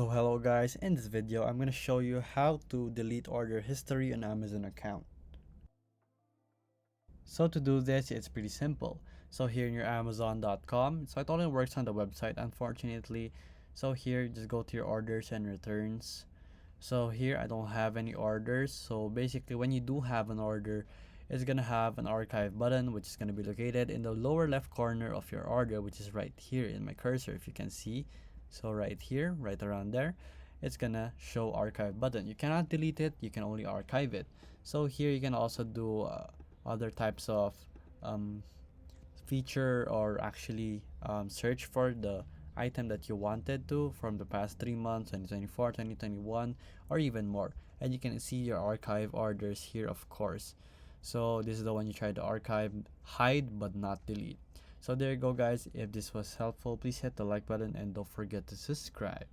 So hello guys, in this video I'm going to show you how to delete order history on Amazon account. So to do this, it's pretty simple. So here in your amazon.com, so it only works on the website unfortunately. So here just go to your orders and returns. So here I don't have any orders. So basically when you do have an order, it's gonna have an archive button which is gonna be located in the lower left corner of your order, which is right here in my cursor if you can see. So right here, right around there, it's gonna show archive button. You cannot delete it, you can only archive it. So here you can also do other types of um, feature or actually search for the item that you wanted to from the past 3 months, 2024, 2021, or even more. And you can see your archive orders here, of course. So this is the one you try to archive, hide but not delete. So there you go guys. If this was helpful, please hit the like button and don't forget to subscribe.